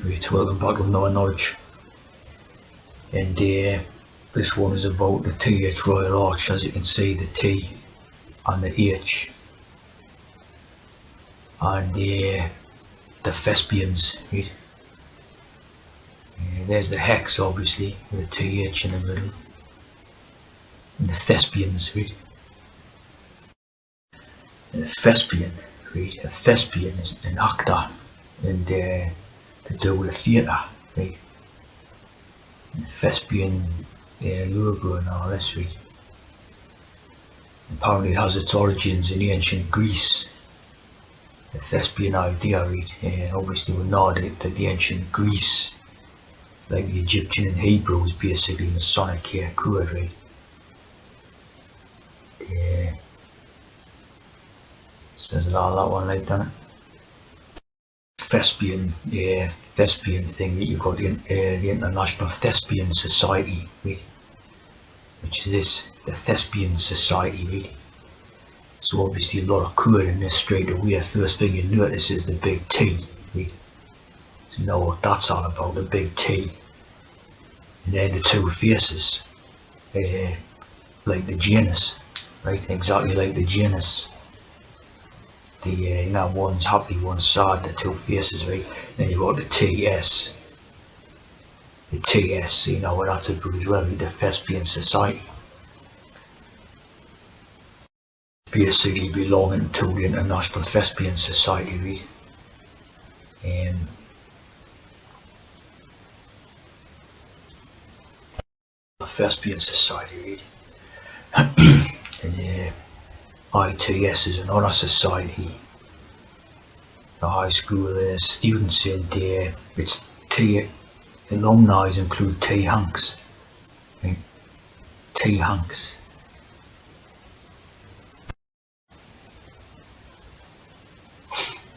Right, welcome back to another knowledge. And this one is about the TH Royal Arch. As you can see, the T and the H, and the Thespians. Right? There's the hex, obviously, with the TH in the middle, and the Thespians. Right? And the Thespian, right? A Thespian is an actor, and to do with the theatre, right? Thespian logo and all this, right? Apparently it has its origins in ancient Greece. The Thespian idea, right? Obviously we know that the ancient Greece, like the Egyptian and Hebrew, is basically Masonic code, right? Says it all that one, like, doesn't it? Thespian thing that you've got the International Thespian Society, right? Which is this, the Thespian Society, right? So obviously a lot of code in this straight away. First thing you notice is the big T, right? So you know what that's all about, the big T. And then the two faces, like the Janus, right? Exactly like the Janus. The one's happy, one's sad, the two faces, right? Then you've got the TS. The TS, you know what that's about as well, the Thespian Society. Basically belonging to the International Thespian Society, right? The Thespian Society, right? And ITS is another society, the high school students, and its T alumni include T Hanks, right? T Hanks.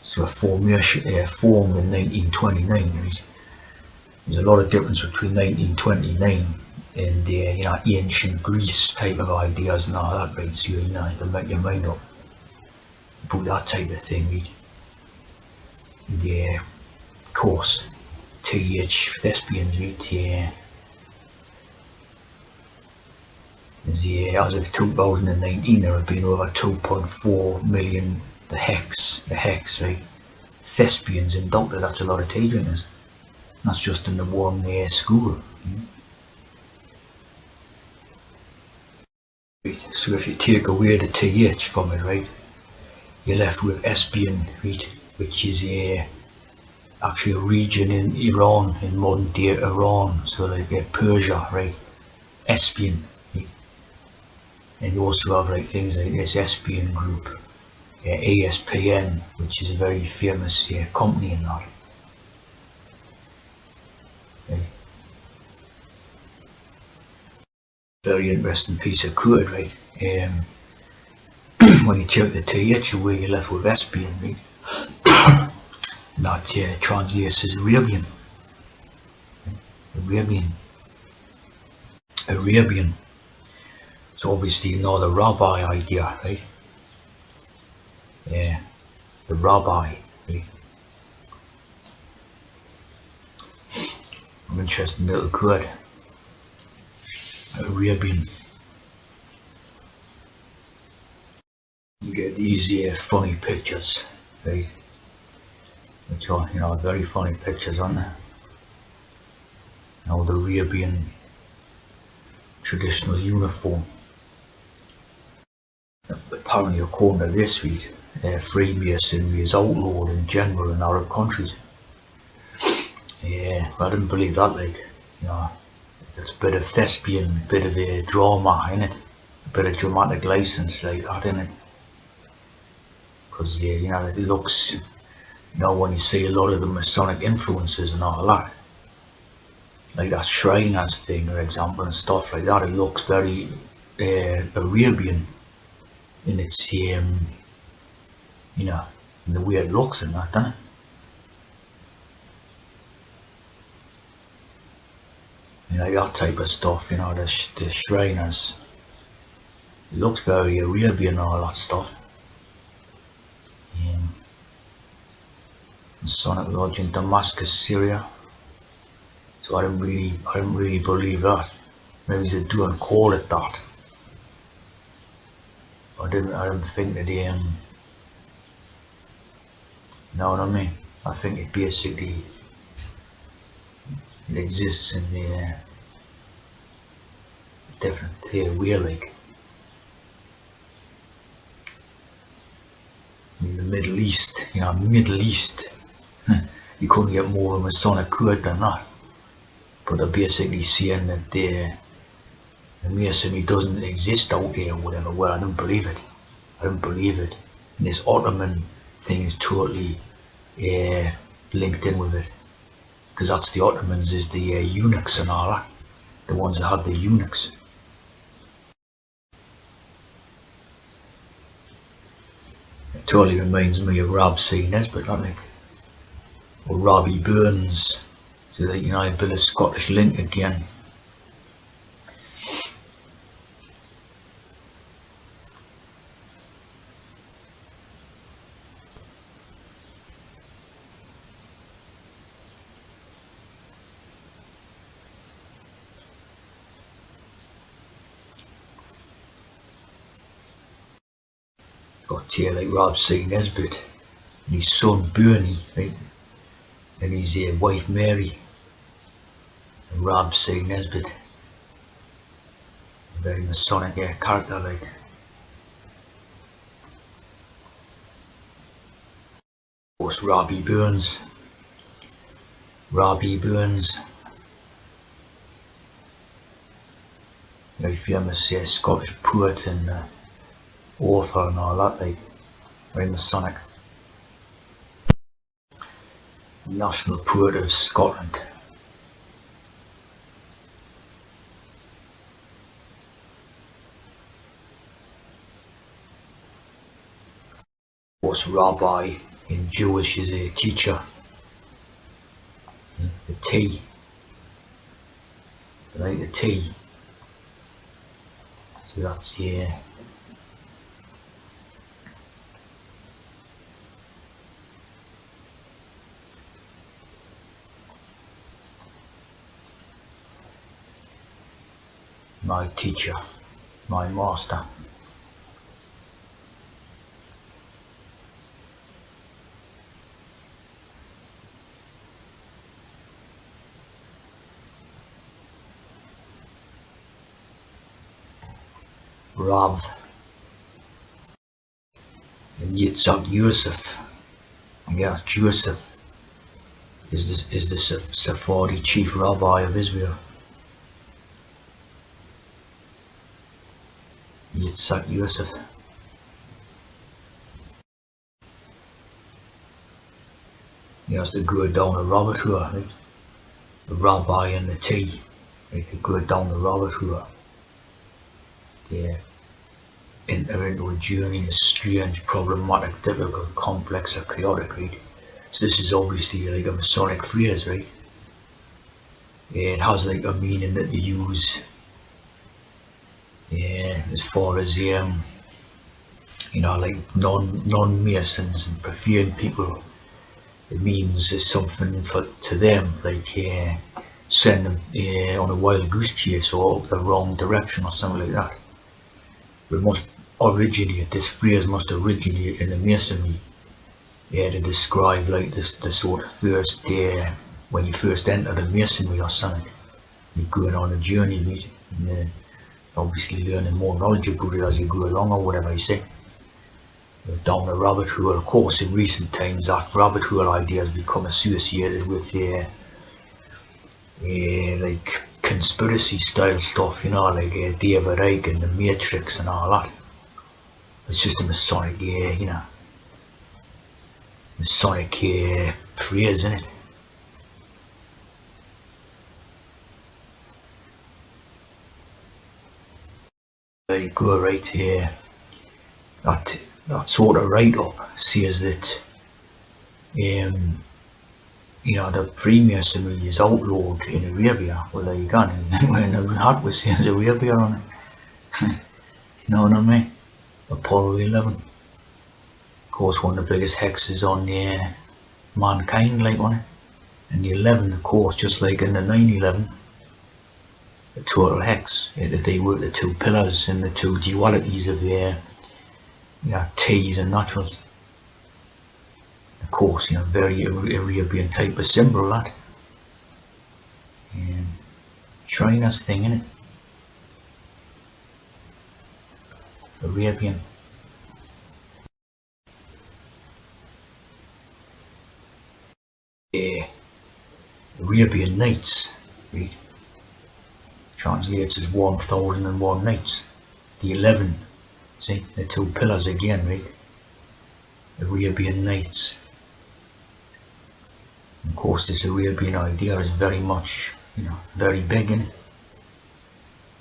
So a formation formed in 1929, right? There's a lot of difference between 1929 and ancient Greece type of ideas and all that, right? So you can make your mind up about that type of thing, right? And of course, TH Thespians, right? As of 2019, there have been over 2.4 million the hex, right? Thespians inducted. That's a lot of tea drinkers. That's just in the one school. Right. So if you take away the TH from it, right, you're left with Espian, right, which is actually a region in Iran, in modern day Iran, so like Persia, right? Espian, right? And you also have like things like this Espian group, ASPN, which is a very famous company in that. Right? Very interesting piece of code, right? When you take the TH away, you're left with Espian, right? That translates as Arabian. Arabian. So obviously you know the rabbi idea, right? Yeah, the rabbi, right? An interesting little code. Arabian. You get these funny pictures, right? Which are, very funny pictures, aren't they? The Arabian traditional uniform. Apparently, according to this, Freemasonry is outlawed in general in Arab countries. Yeah, I didn't believe that, like, it's a bit of thespian, bit of a drama in it, a bit of dramatic license like that in it. Because, it looks, when you see a lot of the Masonic influences and all that, like that Shriners thing, for example, and stuff like that, it looks very Arabian in its, in the way it looks and that, doesn't it? Like that type of stuff, the Shriners. It looks very Arabian, all that stuff. Masonic Lodge in Damascus, Syria. So I didn't really believe that. Maybe they don't call it that. I didn't think that know what I mean? I think it basically it exists in the different way, like in the Middle East, Middle East, you couldn't get more of a Masonic code than that. But they're basically saying that the Masonry doesn't exist out there or whatever. Well, I don't believe it. I don't believe it. And this Ottoman thing is totally linked in with it. Because that's the Ottomans, is the eunuchs and all that. The ones that had the eunuchs. It totally reminds me of Rob C. Nesbitt, that like. Or Robbie Burns. So that, a bit of Scottish link again. Got here like Rob C. Nesbitt and his son Bernie, right? And his wife Mary. And Rob C. Nesbitt. A very Masonic character, like. Of course, Robbie Burns. Very famous Scottish poet and author and all that, like. Very Masonic. National poet of Scotland. Of course, rabbi in Jewish is a teacher. The T. Like the T. So that's my teacher, my master. Rav and Yitzhak Yosef. Yes, Joseph is the Sephardi chief rabbi of Israel. Yitzhak Yosef. He has to go down a rabbit hole, right? The rabbi and the tea. They could go down the rabbit hole. They enter into a journey in a strange, problematic, difficult, complex, or chaotic, right? So this is obviously like a Masonic phrase, right? It has like a meaning that they use as far as like non-Masons and profane people. It means it's something to them, like send them on a wild goose chase or up the wrong direction or something like that. This phrase must originate in the Masonry, to describe like the sort of first when you first enter the Masonry or something. You're going on a journey, right? And obviously learning more knowledge about it as you go along or whatever you say. Down the rabbit hole. Of course, in recent times, that rabbit hole idea has become associated with like conspiracy style stuff, like David Icke and the Matrix and all that. It's just a Masonic, Masonic phrase, isn't it? There you go, right here. That sort of write-up says that the Freemasonry is outlawed in Arabia. Well, there you go. When the hat was saying Arabia on it. You know what I mean? Apollo 11. Of course, one of the biggest hexes on mankind, like on it. And the 11, of course, just like in the 911, the total hex, they were the two pillars and the two dualities of T's and naturals. Of course, very Arabian type of symbol, that. China's thing, innit? Arabian. Arabian Nights, right? Translates as 1001 nights. The 11, see, the two pillars again, right? Arabian Nights. Of course, this Arabian idea is very much, very big, innit?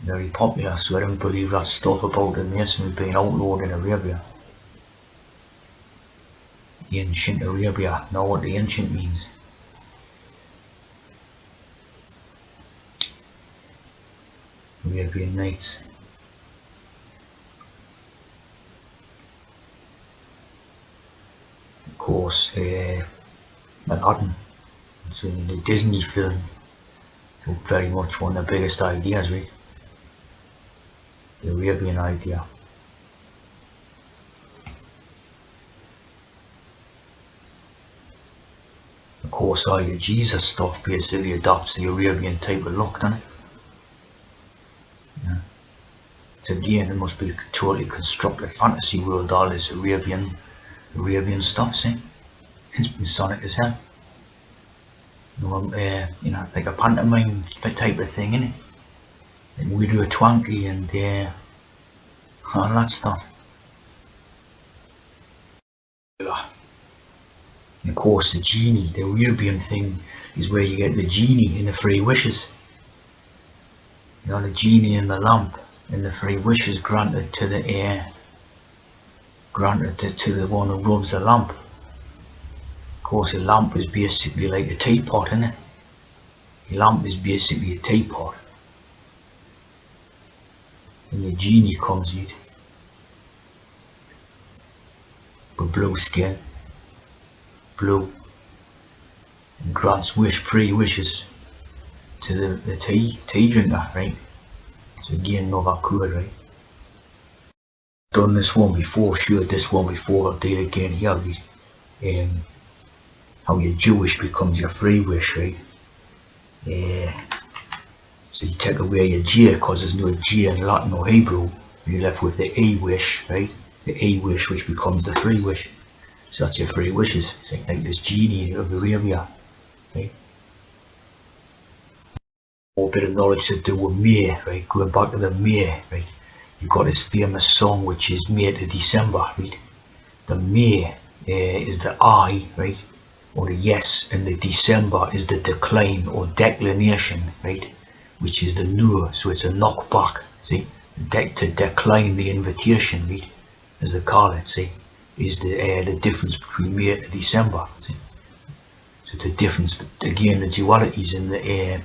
Very popular, so I don't believe that stuff about the Masons being outlawed in Arabia. Ancient Arabia, know what the ancient means. Arabian Nights. Of course, Aladdin, so the Disney film, so very much one of the biggest ideas, right? The Arabian idea. Of course, all your Jesus stuff basically adopts the Arabian type of look, doesn't it? Yeah. So again, it must be a totally constructed fantasy world, all this Arabian stuff, see? It's Masonic as hell. Like a pantomime type of thing, innit? Like we do a twanky and all that stuff. And of course, the genie, the Arabian thing, is where you get the genie in the three wishes. The genie in the lamp, and the three wishes granted to the to the one who rubs the lamp. Of course, a lamp is basically like a teapot, isn't it? A lamp is basically a teapot. And the genie comes out with blue skin, blue, and grants three wishes to the tea drinker, right? So again, another code, right? Done this one before, sure, this one before, I'll do it again here, right? How your Jewish becomes your free wish, right? So you take away your J, because there's no J in Latin or Hebrew, you're left with the A wish, right? The A wish, which becomes the free wish. So that's your three wishes. It's like this genie of Arabia, right? More bit of knowledge to do with May, right? Going back to the May, right? You've got this famous song which is May to December, right? The May is the I, right? Or the yes, and the December is the decline or declination, right? Which is the no, so it's a knockback, see? To decline the invitation, right? As they call it, see? Is the difference between May to December, see? So the difference, again, the dualities in